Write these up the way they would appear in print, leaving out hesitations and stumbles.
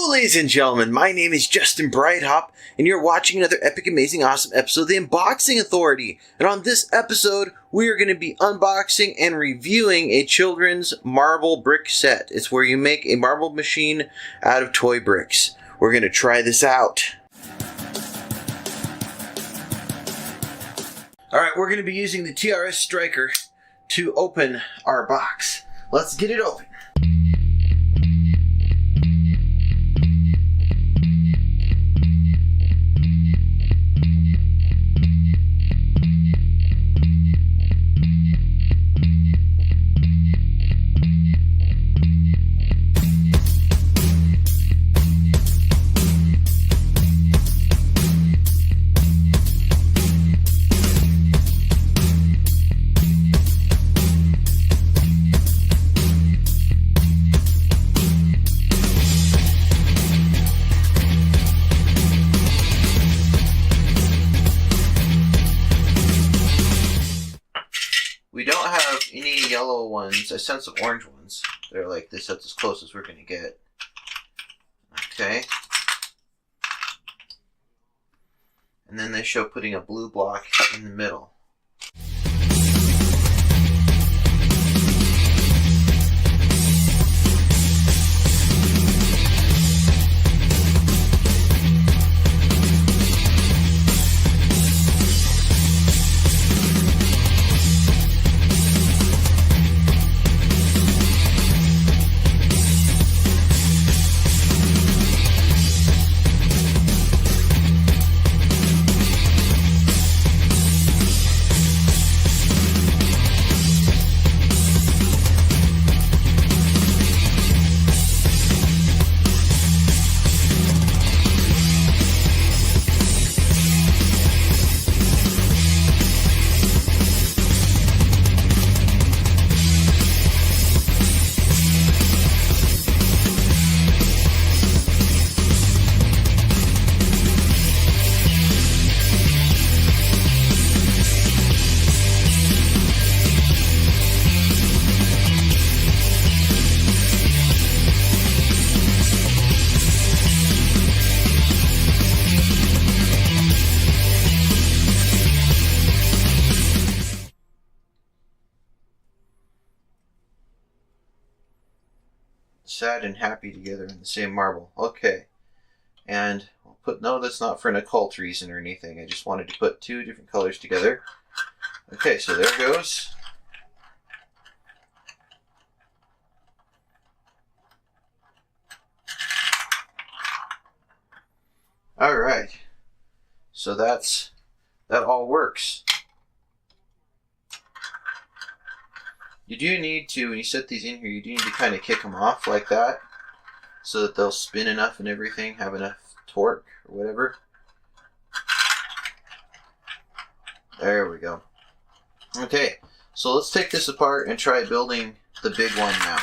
Ladies and gentlemen, my name is Justin Brighthop, and you're watching another epic, amazing, awesome episode of the Unboxing Authority. And on this episode, we are going to be unboxing and reviewing a children's marble brick set. It's where you make a marble machine out of toy bricks. We're going to try this out. Alright, we're going to be using the TRS Striker to open our box. Let's get it open. We don't have any yellow ones. I sent some orange ones. They're like this. That's as close as we're going to get. Okay. And then they show putting a blue block in the middle. Sad and happy together in the same marble. Okay. And I'll put, no, that's not for an occult reason or anything. I just wanted to put two different colors together. Okay, so there goes. Alright. So that all works. You do need to, when you set these in here, you do need to kind of kick them off like that so that they'll spin enough and everything, have enough torque or whatever. There we go. Okay, so let's take this apart and try building the big one now.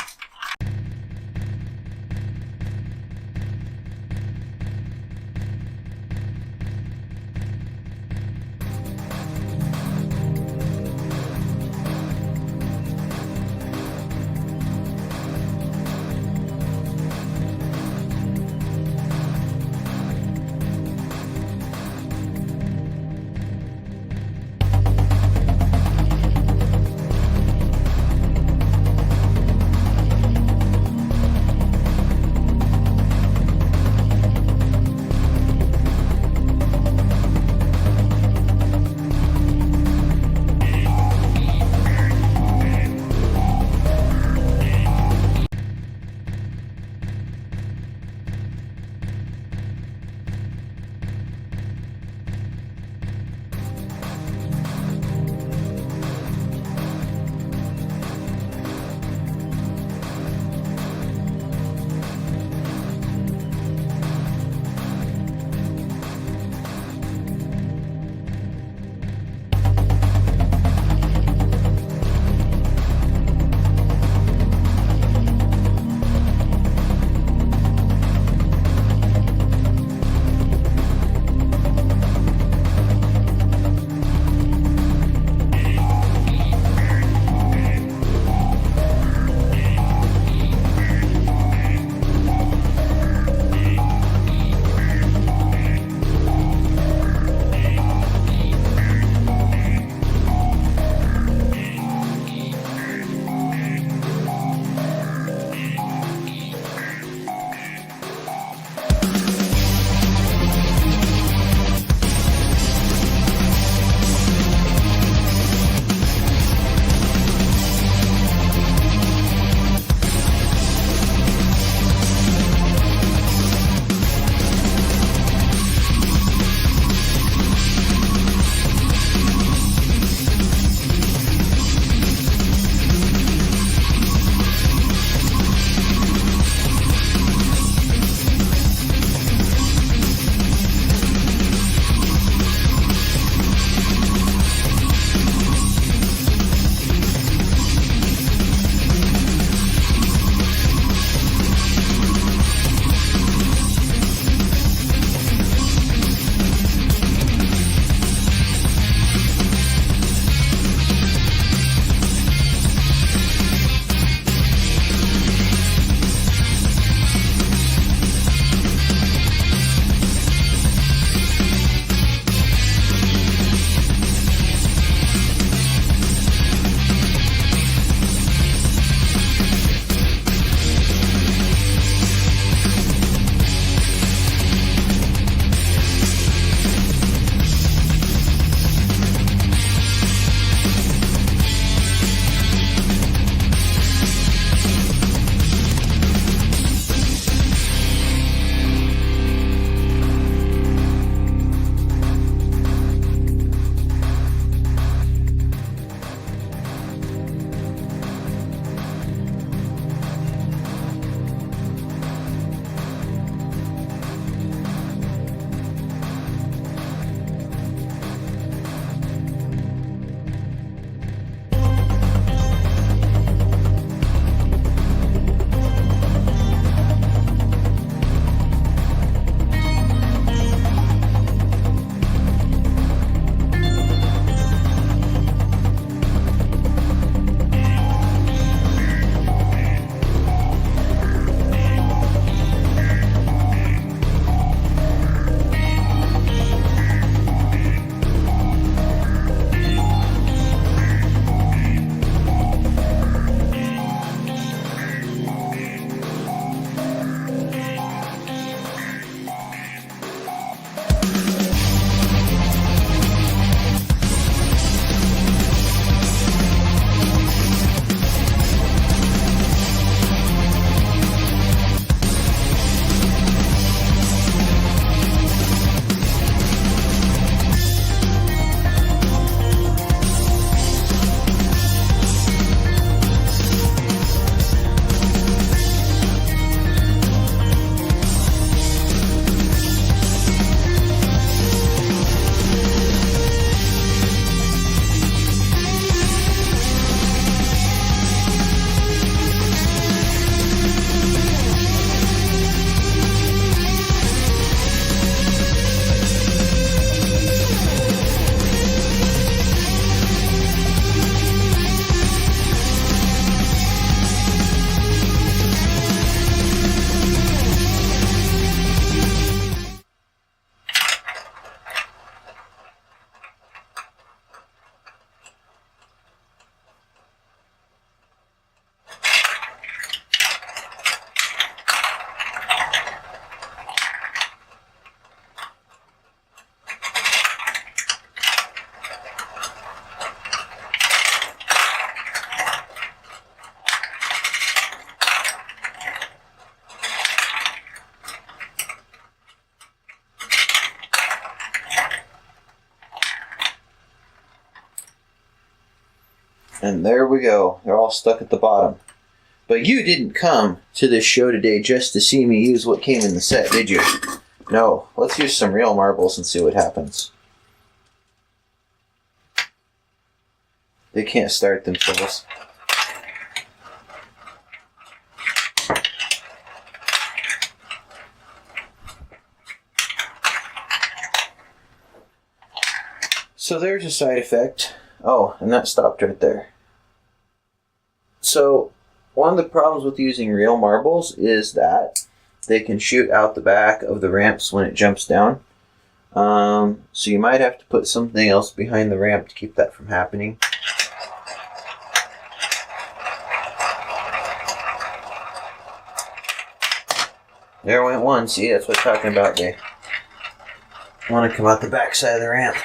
And there we go. They're all stuck at the bottom. But you didn't come to this show today just to see me use what came in the set, did you? No. Let's use some real marbles and see what happens. They can't start themselves. So there's a side effect. Oh, and that stopped right there. So one of the problems with using real marbles is that they can shoot out the back of the ramps when it jumps down. So you might have to put something else behind the ramp to keep that from happening. There went one. See, that's what I'm talking about. They want to come out the back side of the ramp.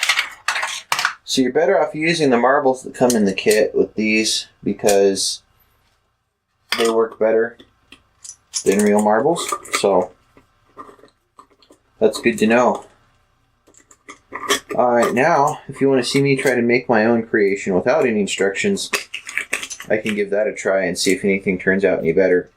So you're better off using the marbles that come in the kit with these because they work better than real marbles. So that's good to know. Alright, now if you want to see me try to make my own creation without any instructions, I can give that a try and see if anything turns out any better.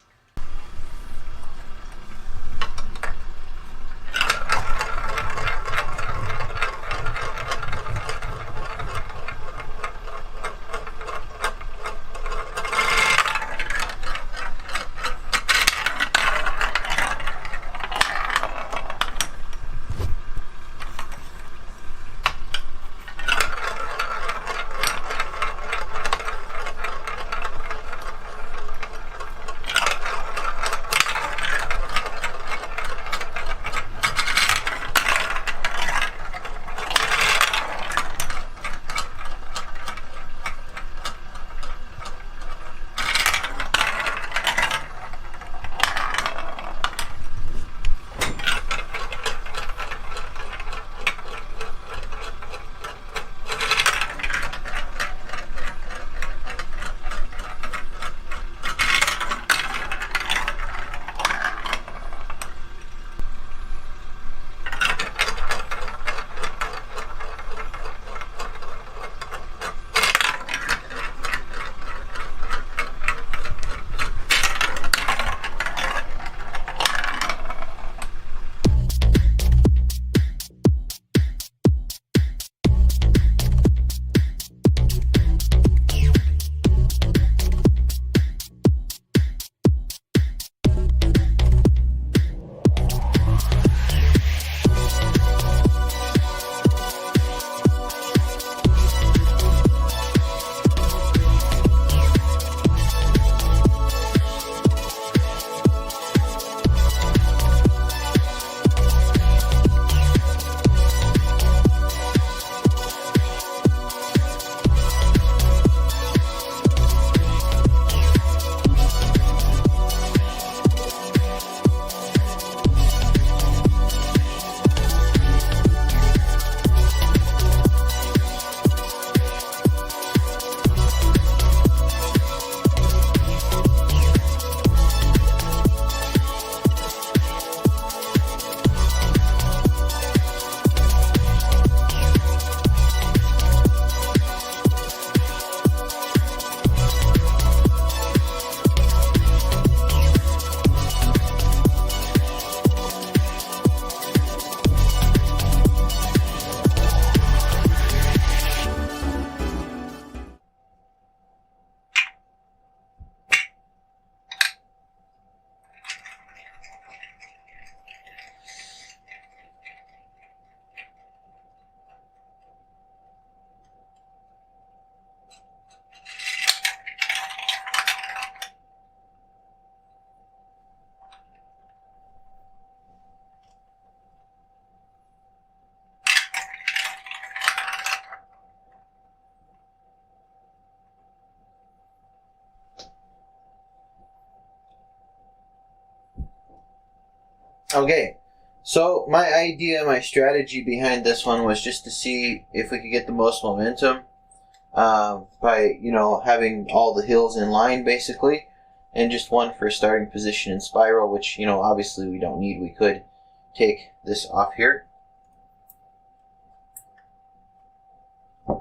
Okay, so my idea, my strategy behind this one was just to see if we could get the most momentum by, having all the hills in line, basically, and just one for starting position and spiral, which, obviously we don't need. We could take this off here,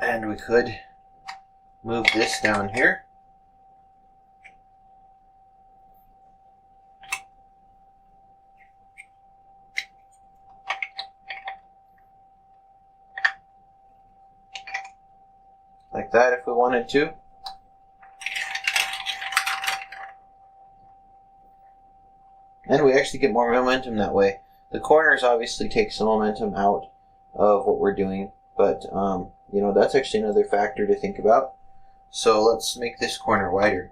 and we could move this down here. Like that if we wanted to. And we actually get more momentum that way. The corners obviously take some momentum out of what we're doing, but you know, that's actually another factor to think about. So let's make this corner wider.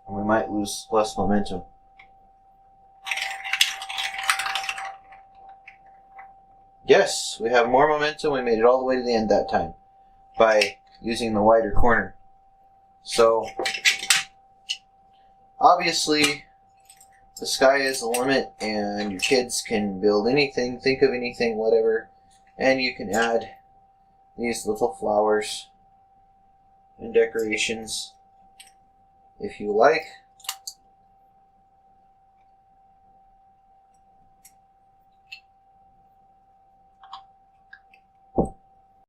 And we might lose less momentum. Yes, we have more momentum. We made it all the way to the end that time by using the wider corner. So obviously the sky is the limit, and your kids can build anything, think of anything, whatever, and you can add these little flowers and decorations if you like.